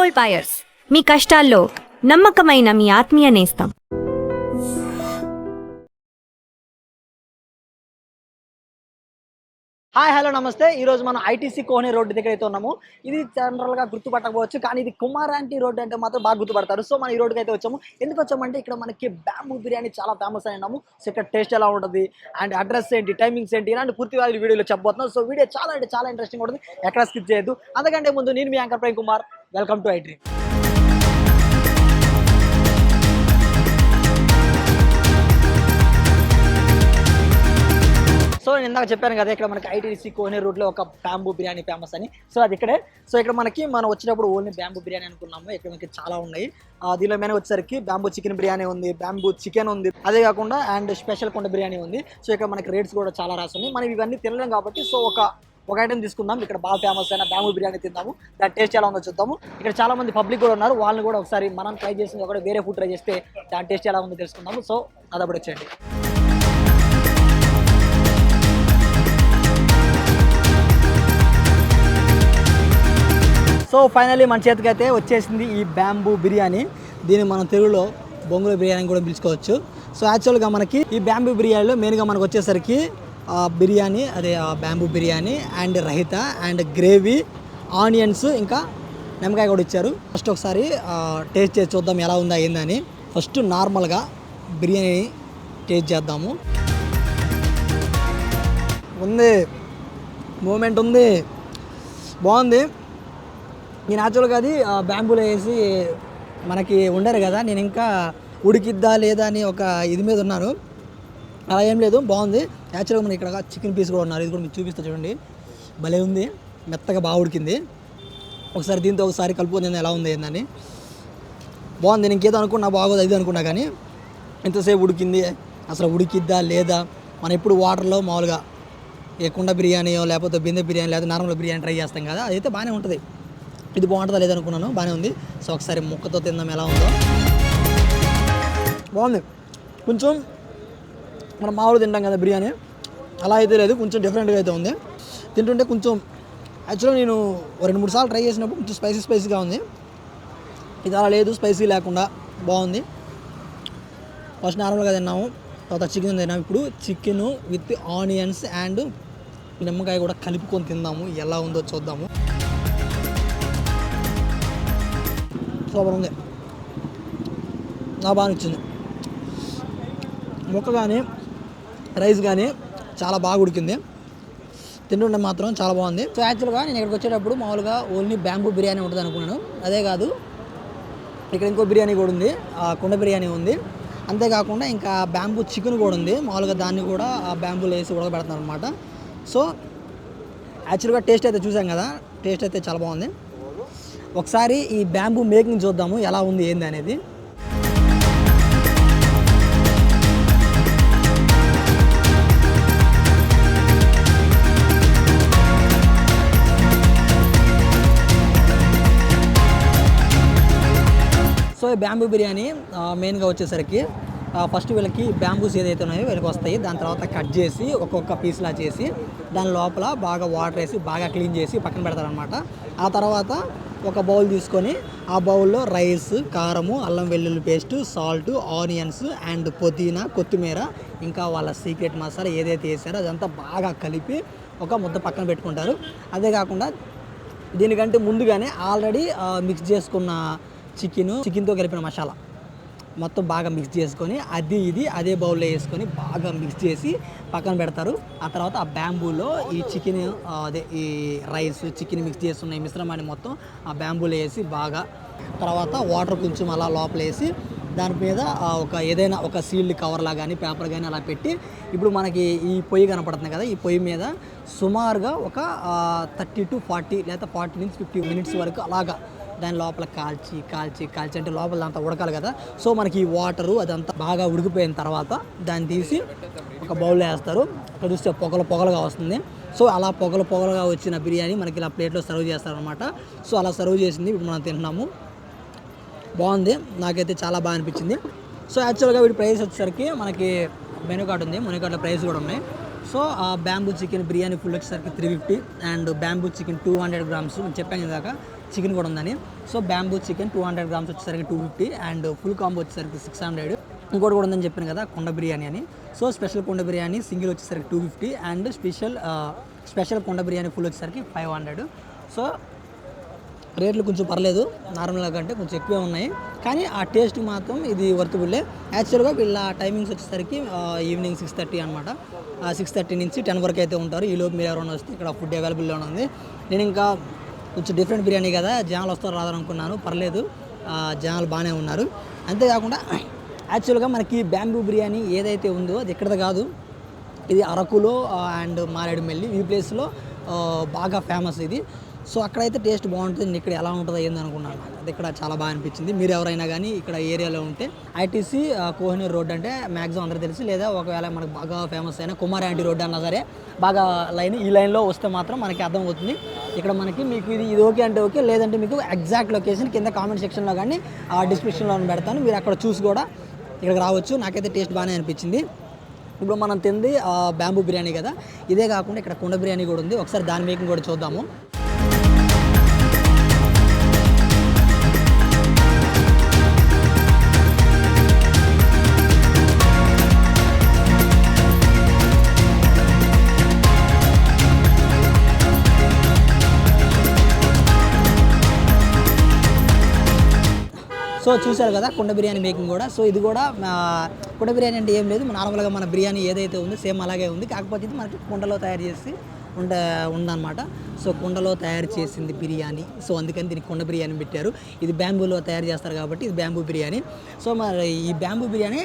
Gold buyers, మీ కష్టాల్లో నమ్మకమైన మీ ఆత్మీయ నేస్తం. హాయ్ హలో నమస్తే. ఈరోజు మనం ఐటీసీ కోహ్ని రోడ్డు దగ్గర అయితే ఉన్నాము. ఇది జనరల్గా గుర్తుపట్టకపోవచ్చు, కానీ ఇది కుమారాంటి రోడ్డు అంటే మాత్రం బాగా గుర్తుపడతారు. సో మనం ఈ రోడ్డుకి అయితే వచ్చాము. ఎందుకు వచ్చామంటే ఇక్కడ మనకి బ్యాంబూ బిర్యానీ చాలా ఫేమస్ అని ఉన్నాము. సో ఇక్కడ టేస్ట్ ఎలా ఉంటుంది అండ్ అడ్రస్ ఏంటి, టైమింగ్స్ ఏంటి, ఇలాంటి పూర్తిగా ఈ వీడియోలో చెప్పబోతున్నాం. సో వీడియో చాలా అంటే చాలా ఇంట్రెస్టింగ్ ఉంటుంది, ఎక్కడ స్కిప్ చేయొద్దు. అందుకంటే ముందు నేను మీ anchor Prem Kumar, welcome to I dream. So నేను ఇందాక చెప్పాను కదా, ఇక్కడ మనకి ఐటీసీ కోహ్ని రోడ్లో ఒక బ్యాంబూ బిర్యానీ ఫేమస్ అని. సో అది ఇక్కడే. సో ఇక్కడ మనం వచ్చినప్పుడు ఓన్లీ బ్యాంబూ బిర్యానీ అనుకున్నాము. ఇక్కడ మనకి చాలా ఉన్నాయి. దీనిలో మెనూ వచ్చేసరికి బ్యాంబూ చికెన్ బిర్యానీ ఉంది, బ్యాంబూ చికెన్ ఉంది, అదే కాకుండా అండ్ స్పెషల్ కొండ బిర్యానీ ఉంది. సో ఇక్కడ మనకి రేట్స్ కూడా చాలా రాస్తుంది. మనం ఇవన్నీ తినలేం కాబట్టి సో ఒక ఐటమ్ తీసుకుందాం. ఇక్కడ బాగా ఫేమస్ అయిన బ్యాంబూ బిర్యానీ తిందాము, దాని టేస్ట్ ఎలా ఉందో చూద్దాము. ఇక్కడ చాలా మంది పబ్లిక్ కూడా ఉన్నారు, వాళ్ళని కూడా ఒకసారి మనం ట్రై చేసింది ఒకటి వేరే ఫుడ్ ట్రై చేస్తే దాని టేస్ట్ ఎలా ఉందో తెలుసుకుందాము. సో అదప్పుడు వచ్చేయండి. సో ఫైనల్లీ మన చేతికి అయితే వచ్చేసింది ఈ బ్యాంబూ బిర్యానీ. దీన్ని మనం తెలుగులో బొంగుల బిర్యానీ కూడా పిలుచుకోవచ్చు. సో యాక్చువల్గా మనకి ఈ బ్యాంబూ బిర్యానీలో మెయిన్గా మనకు వచ్చేసరికి బిర్యానీ, అదే bamboo biryani and raita and gravy, onions, ఇంకా నిమ్మకాయ కూడా ఇచ్చారు. ఫస్ట్ ఒకసారి టేస్ట్ చేసి చూద్దాం ఎలా ఉందా ఏందని. ఫస్ట్ నార్మల్గా బిర్యానీ టేస్ట్ చేద్దాము. ఉంది, మూమెంట్ ఉంది, బాగుంది. నేను యాక్చువల్గా అది బ్యాంబూలో వేసి మనకి ఉండరు కదా, నేను ఇంకా ఉడికిద్దా లేదా అని ఒక ఇది మీద ఉన్నాను. అలా ఏం లేదు, బాగుంది. యాక్చువల్గా మనకి ఇక్కడ చికెన్ పీస్ కూడా ఉన్నారు, ఇది కూడా మీకు చూపిస్తా చూడండి. భలే ఉంది, మెత్తగా బాగా ఉడికింది. ఒకసారి దీంతో ఒకసారి కలుపుకొని ఎలా ఉంది ఏందని. బాగుంది. నేను ఇంకేదో అనుకున్నా బాగోదు అది అనుకున్నా, కానీ ఎంతసేపు ఉడికింది, అసలు ఉడికిద్దా లేదా. మనం ఎప్పుడు వాటర్లో మామూలుగా ఏ కుండ బిర్యానీయో లేకపోతే బిందె బిర్యానీ లేదా నార్మల్ బిర్యానీ ట్రై చేస్తాం కదా, అదైతే బాగానే ఉంటుంది. ఇది బాగుంటుందా లేదనుకున్నాను, బాగానే ఉంది. సో ఒకసారి ముక్కతో తిందాం ఎలా ఉందో. బాగుంది. కొంచెం మనం మామూలు తింటాం కదా బిర్యానీ, అలా అయితే లేదు, కొంచెం డిఫరెంట్గా అయితే ఉంది. తింటుంటే కొంచెం యాక్చువల్గా నేను 2-3 సార్లు ట్రై చేసినప్పుడు కొంచెం స్పైసీగా ఉంది. ఇది అలా లేదు, స్పైసీ లేకుండా బాగుంది. ఫస్ట్ నార్మల్గా తిన్నాము, తర్వాత చికెన్ తిన్నాము. ఇప్పుడు చికెన్ విత్ ఆనియన్స్ అండ్ నిమ్మకాయ కూడా కలుపుకొని తిందాము, ఎలా ఉందో చూద్దాము. సూపర్ ఉంది, నాకు బాగా నచ్చింది. ముక్క కానీ రైస్ కానీ చాలా బాగా ఉడికింది, తింటుండే మాత్రం చాలా బాగుంది. సో యాక్చువల్గా నేను ఇక్కడికి వచ్చేటప్పుడు మామూలుగా ఓన్లీ బ్యాంబూ బిర్యానీ ఉంటుంది అనుకున్నాను. అదే కాదు, ఇక్కడ ఇంకో బిర్యానీ కూడా ఉంది, కుండ బిర్యానీ ఉంది. అంతేకాకుండా ఇంకా బ్యాంబూ చికెన్ కూడా ఉంది. మామూలుగా దాన్ని కూడా బ్యాంబూలో వేసి ఉడకబెడతాను అనమాట. సో యాక్చువల్గా టేస్ట్ అయితే చూసాం కదా, టేస్ట్ అయితే చాలా బాగుంది. ఒకసారి ఈ బ్యాంబూ మేకింగ్ చూద్దాము ఎలా ఉంది ఏంది అనేది. సో ఈ బ్యాంబూ బిర్యానీ మెయిన్గా వచ్చేసరికి ఫస్ట్ వీళ్ళకి బ్యాంబూస్ ఏదైతే ఉన్నాయో వీళ్ళకి వస్తాయి. దాని తర్వాత కట్ చేసి ఒక్కొక్క పీస్లా చేసి దాని లోపల బాగా వాటర్ వేసి బాగా క్లీన్ చేసి పక్కన పెడతారనమాట. ఆ తర్వాత ఒక బౌల్ తీసుకొని ఆ బౌల్లో రైస్, కారము, అల్లం వెల్లుల్లి పేస్టు, సాల్ట్, ఆనియన్స్ అండ్ పుదీనా, కొత్తిమీర, ఇంకా వాళ్ళ సీక్రెట్ మసాలా ఏదైతే వేసారో అదంతా బాగా కలిపి ఒక ముద్ద పక్కన పెట్టుకుంటారు. అదే కాకుండా దీనికంటే ముందుగానే ఆల్రెడీ మిక్స్ చేసుకున్న చికెన్తో కలిపిన మసాలా మొత్తం బాగా మిక్స్ చేసుకొని అదే బౌల్లో వేసుకొని బాగా మిక్స్ చేసి పక్కన పెడతారు. ఆ తర్వాత ఆ బ్యాంబూలో ఈ చికెన్ ఈ రైస్, చికెన్ మిక్స్ చేస్తున్న ఈ మిశ్రమాన్ని మొత్తం ఆ బ్యాంబూలో వేసి బాగా, తర్వాత వాటర్ కొంచెం అలా లోపల వేసి దాని మీద ఏదైనా ఒక సీల్డ్ కవర్లా కానీ పేపర్ కానీ అలా పెట్టి, ఇప్పుడు మనకి ఈ పొయ్యి కనపడుతుంది కదా, ఈ పొయ్యి మీద సుమారుగా ఒక 30 to 40 లేదా 40 నుంచి 50 minutes వరకు అలాగా దాని లోపల కాల్చి అంటే లోపల అంతా ఉడకాలి కదా. సో మనకి ఈ వాటరు అదంతా బాగా ఉడికిపోయిన తర్వాత దాన్ని తీసి ఒక బౌల్లో వేస్తారు. అక్కడ చూస్తే పొగలుగా వస్తుంది. సో అలా పొగలుగా వచ్చిన బిర్యానీ మనకి ఇలా ప్లేట్లో సర్వ్ చేస్తారనమాట. సో అలా సర్వ్ చేసింది ఇప్పుడు మనం తింటున్నాము. బాగుంది, నాకైతే చాలా బాగా అనిపించింది. సో యాక్చువల్గా వీటి ప్రైస్ వచ్చేసరికి మనకి మెనూ కార్డు ఉంది, మెనూ కార్డులో ప్రైస్ కూడా ఉన్నాయి. So bamboo chicken biryani full వచ్చేసరికి 350 అండ్ బ్యాంబూ చికెన్ 200 grams చెప్పాను ఇందాక చికెన్ కూడా ఉందని. సో బ్యాంబూ చికెన్ 200 గ్రామ్స్ వచ్చేసరికి 250 అండ్ ఫుల్ కాంబో వచ్చేసరికి 600. ఇంకోటి కూడా ఉందని చెప్పాను కదా కుండ బిర్యానీ అని. సో స్పెషల్ కుండ బిర్యానీ సింగిల్ వచ్చేసరికి 250 అండ్ స్పెషల్ కుండ బిర్యానీ ఫుల్ వచ్చేసరికి 500. సో రేట్లు కొంచెం పర్లేదు, నార్మల్గా కంటే కొంచెం ఎక్కువే ఉన్నాయి, కానీ ఆ టేస్ట్ మాత్రం ఇది వర్తబుల్లే. యాక్చువల్గా వీళ్ళ టైమింగ్స్ వచ్చేసరికి ఈవినింగ్ 6:30 అనమాట. 6:30 నుంచి 10 వరకు అయితే ఉంటారు. ఈలోపు మీరు ఎవరైనా వస్తే ఇక్కడ ఫుడ్ అవైలబుల్లో ఉంది. నేను ఇంకా కొంచెం డిఫరెంట్ బిర్యానీ కదా, జనాలు వస్తారు రాదనుకున్నాను, పర్లేదు జనాలు బాగానే ఉన్నారు. అంతేకాకుండా యాక్చువల్గా మనకి బ్యాంబూ బిర్యానీ ఏదైతే ఉందో అది ఎక్కడది కాదు, ఇది అరకులో అండ్ మారేడుమిల్లి ఈ ప్లేస్లో బాగా ఫేమస్ ఇది. సో అక్కడైతే టేస్ట్ బాగుంటుంది, నేను ఇక్కడ ఎలా ఉంటుందో ఏంది అనుకున్నాను. అది ఇక్కడ చాలా బాగా అనిపించింది. మీరు ఎవరైనా కానీ ఇక్కడ ఏరియాలో ఉంటే ఐటీసీ కోహినూర్ రోడ్ అంటే మ్యాక్సిమం అందరూ తెలుసు, లేదా ఒకవేళ మనకు బాగా ఫేమస్ అయిన కుమార్ యాంటీ రోడ్ అన్నా సరే బాగా ఈ లైన్లో వస్తే మాత్రం మనకి అర్థమవుతుంది. ఇక్కడ మనకి మీకు ఇది ఓకే అంటే ఓకే, లేదంటే మీకు ఎగ్జాక్ట్ లొకేషన్ కింద కామెంట్ సెక్షన్లో కానీ డిస్క్రిప్షన్లో పెడతాను, మీరు అక్కడ చూసి కూడా ఇక్కడికి రావచ్చు. నాకైతే టేస్ట్ బాగానే అనిపించింది. ఇప్పుడు మనం తింది బ్యాంబూ బిర్యానీ కదా, ఇదే కాకుండా ఇక్కడ కుండ బిర్యానీ కూడా ఉంది. ఒకసారి దాని మేకింగ్ కూడా చూద్దాము. సో చూసారు కదా కుండ బిర్యానీ మేకింగ్ కూడా. సో ఇది కూడా కుండ బిర్యానీ అంటే ఏం లేదు, నార్మల్గా మన బిర్యానీ ఏదైతే ఉందో సేమ్ అలాగే ఉంది, కాకపోతే ఇది మనకి కుండలో తయారు చేసి ఉందన్నమాట. సో కుండలో తయారు చేసింది బిర్యానీ, సో అందుకని దీనికి కుండ బిర్యానీ పెట్టారు. ఇది బ్యాంబూలో తయారు చేస్తారు కాబట్టి ఇది బ్యాంబూ బిర్యానీ. సో మరి ఈ బ్యాంబూ బిర్యానీ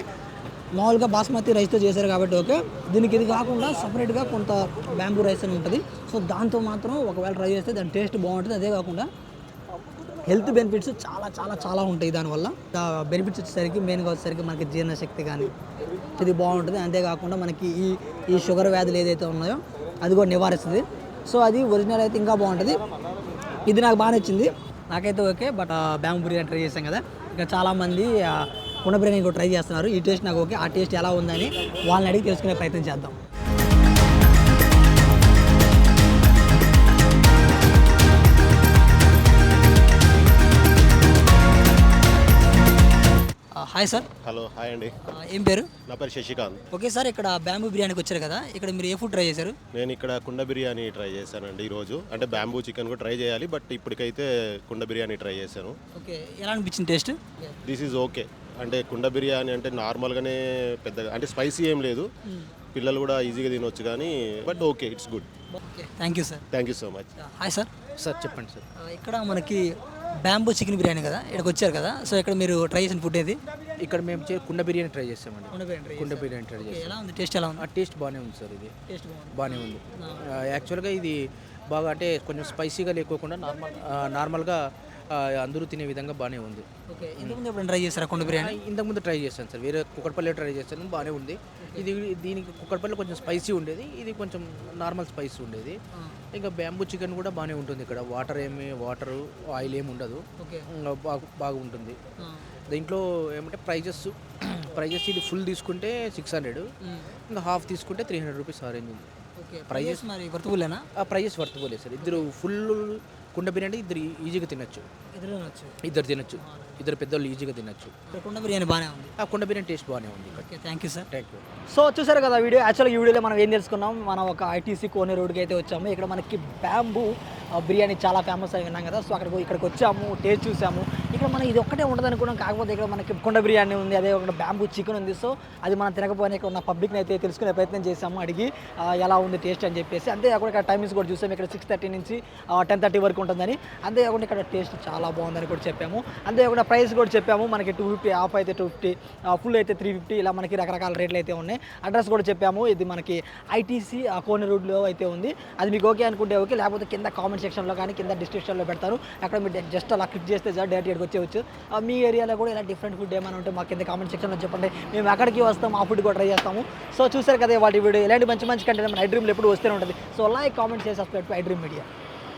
మామూలుగా బాస్మతి రైస్తో చేశారు కాబట్టి ఓకే, దీనికి ఇది కాకుండా సపరేట్గా కొంత బ్యాంబూ రైస్ అని ఉంటుంది. సో దాంతో మాత్రం ఒకవేళ ట్రై చేస్తే దాని టేస్ట్ బాగుంటుంది. అదే కాకుండా హెల్త్ బెనిఫిట్స్ చాలా చాలా చాలా ఉంటాయి దానివల్ల. బెనిఫిట్స్ వచ్చేసరికి మెయిన్గా వచ్చేసరికి మనకి జీర్ణశక్తి కానీ ఇది బాగుంటుంది. అంతేకాకుండా మనకి ఈ షుగర్ వ్యాధులు ఏదైతే ఉన్నాయో అది కూడా నివారిస్తుంది. సో అది ఒరిజినల్ అయితే ఇంకా బాగుంటుంది. ఇది నాకు బాగా నచ్చింది, నాకైతే okay. But bamboo biryani try చేశాం కదా, ఇంకా చాలామంది కుండ బిర్యానీ కూడా ట్రై చేస్తున్నారు. ఈ టేస్ట్ నాకు ఓకే, ఆ టేస్ట్ ఎలా ఉందని వాళ్ళని అడిగి తెలుసుకునే ప్రయత్నం చేద్దాం. Hi sir. హలో, హాయ్ అండి. ఏం పేరు? నా పేరు శశికాంత్. ఓకే సార్, ఇక్కడ బ్యాంబూ బిర్యానీకి వచ్చారు కదా, ఇక్కడ మీరు ఏ ఫుడ్ ట్రై చేశారు? నేను ఇక్కడ కుండ బిర్యానీ ట్రై చేశానండి ఈరోజు. అంటే బ్యాంబూ చికెన్ కూడా ట్రై చేయాలి, బట్ ఇప్పటికైతే కుండ బిర్యానీ ట్రై చేశాను. ఓకే, ఎలా అనిపించింది టేస్ట్? This is okay. అంటే కుండ బిర్యానీ అంటే నార్మల్గానే పెద్దగా అంటే స్పైసీ ఏం లేదు, పిల్లలు కూడా ఈజీగా తినొచ్చు, కానీ but okay, it's good. Okay, thank you sir. Thank you so much. Hi sir. Sir చెప్పండి సార్. ఇక్కడ మనకి బ్యాంబూ చికెన్ బిర్యానీ కదా, ఇక్కడికి వచ్చారు కదా, సో ఇక్కడ మీరు ట్రై చేసిన ఫుడ్ ఏది? ఇక్కడ మేము కుండ బిర్యానీ ట్రై చేస్తామండి. కుండ బిర్యానీ బిర్యానీ ట్రై చేస్తాం. ఎలా ఉంది టేస్ట్? ఎలా ఉంది? ఆ టేస్ట్ బాగానే ఉంది సార్, ఇది టేస్ట్ బాగుంది. బాగానే ఉంది. యాక్చువల్గా ఇది బాగా అంటే కొంచెం స్పైసీగా లేకోకుండా నార్మల్గా అందరూ తినే విధంగా బాగానే ఉంది. ఓకే, ఇంతకుముందు ఎప్పుడు ట్రై చేస్తారా కుండ బిర్యానీ? ఇంతకుముందు ట్రై చేస్తాను సార్, వేరే కుక్కడపల్లి ట్రై చేస్తాను, బాగానే ఉంది. దీనికి కుక్కడపల్లి కొంచెం స్పైసీ ఉండేది, ఇది కొంచెం నార్మల్ స్పైసీ ఉండేది. ఇంకా బ్యాంబూ చికెన్ కూడా బాగానే ఉంటుంది. ఇక్కడ వాటర్ ఆయిల్ ఏమి ఉండదు, బాగా ఉంటుంది. దీంట్లో ఏమంటే ప్రైజెస్ ఇది ఫుల్ తీసుకుంటే 600, ఇంకా హాఫ్ తీసుకుంటే 300 రూపీస్ ఆరెంజ్ ఉంది. ప్రైజెస్ మరి వర్తబుల్లేనా? ఆ ప్రైజెస్ వర్తబులే సార్. ఇద్దరు ఫుల్ కుండ బిర్యానీ ఇద్దరు ఈజీగా తినచ్చు, ఇద్దరు తినచ్చు, ఇద్దరు పెద్దోళ్ళు ఈజీగా తినచ్చు. కుండ బిర్యానీ బాగానే ఉంది. ఆ కుండ బిర్యానీ టేస్ట్ బాగానే ఉంది. Okay, thank you sir. Thank you. So చూసారు కదా వీడియో. యాక్చువల్గా ఈ వీడియోలో మనం ఏం తెలుసుకున్నాం, మనం ఒక ఐటీసీ కోనే రోడ్కి అయితే వచ్చాము. ఇక్కడ మనకి బ్యాంబూ బిర్యానీ చాలా ఫేమస్ అని విన్నాం కదా, సో ఇక్కడికి వచ్చాము, టేస్ట్ చూసాము. ఇక్కడ మనం ఇది ఒక్కటే ఉండదు అనుకున్నాం, కాకపోతే ఇక్కడ మనకి కుండ బిర్యానీ ఉంది, అదే ఒక బ్యాంబూ చికెన్ ఉంది. సో అది మనం తినకపోయినా ఇక్కడ ఉన్న పబ్లిక్ని అయితే తెలుసుకునే ప్రయత్నం చేసాము, అడిగి ఎలా ఉంది టేస్ట్ అని చెప్పేసి. అంతేకాకుండా ఇక్కడ టైమింగ్స్ కూడా చూసాము, ఇక్కడ 6:30 నుంచి 10:30 వరకు ఉంటుందని. అంతేకాకుండా ఇక్కడ టేస్ట్ చాలా బాగుందని కూడా చెప్పాము. అంతేకాకుండా ప్రైస్ కూడా చెప్పాము, మనకి 250, హాఫ్ అయితే 250, ఫుల్ అయితే 350, ఇలా మనకి రకరకాల రేట్లు అయితే ఉన్నాయి. అడ్రస్ కూడా చెప్పాము, ఇది మనకి ఐటీసీ కోనే రోడ్లో అయితే ఉంది. అది మీకు ఓకే అనుకుంటే ఓకే, లేకపోతే కింద కామెంట్ సెక్షన్లో కానీ కింద డిస్క్రిప్షన్లో పెడతాను, అక్కడ మీరు జస్ట్ అలా క్లిక్ చేస్తే సార్ డైరెక్ట్ ఇక్కడికి వచ్చేవచ్చు. మీ ఏరియాలో కూడా ఇలా డిఫరెంట్ ఫుడ్ ఏమైనా ఉంటే మాకు కింద కామెంట్ సెక్షన్లో చెప్పండి, మేము అక్కడికి వస్తాం, ఆ ఫుడ్ కూడా ట్రై చేస్తాము. సో చూసారు కదా వాటి వీడియో, ఇలాంటి మంచి కంటెంట్ మన ఐడ్రీమ్లో ఎప్పుడు వస్తూనే ఉంటుంది. సో లైక్, కామెంట్ చేసి subscribe to iDream media.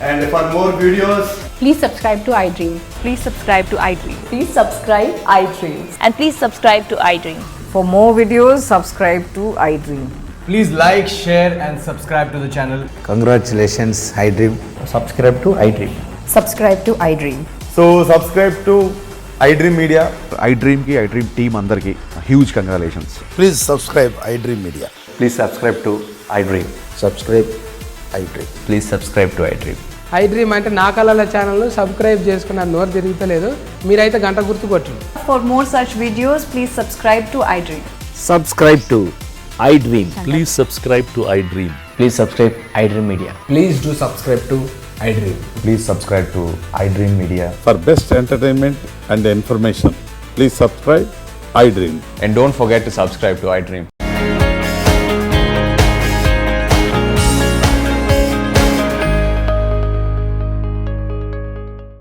And for more videos, Please subscribe to iDream. Please subscribe to iDream. Please subscribe iDream. And please subscribe to iDream. For more videos, subscribe to iDream. please like, share and subscribe to the channel. Congratulations, iDream. Subscribe to iDream. Subscribe to iDream. So subscribe to iDream Media. iDream की iDream team अंदर की huge congratulations. Please subscribe iDream Media. Please subscribe to iDream. Subscribe iDream. Please subscribe to iDream. iDream అంటే నా కళల ఛానల్ను subscribe చేసుకున్న నోరు తిరుగుతలేదు, మీరైతే గంట గుర్తు కొట్టండి. For more such videos, please subscribe to iDream. Subscribe to iDream. Please subscribe to iDream. Please subscribe iDream Media. Please do subscribe to iDream. Please subscribe to iDream Media. For best entertainment and information, please subscribe iDream. And don't forget to subscribe to iDream.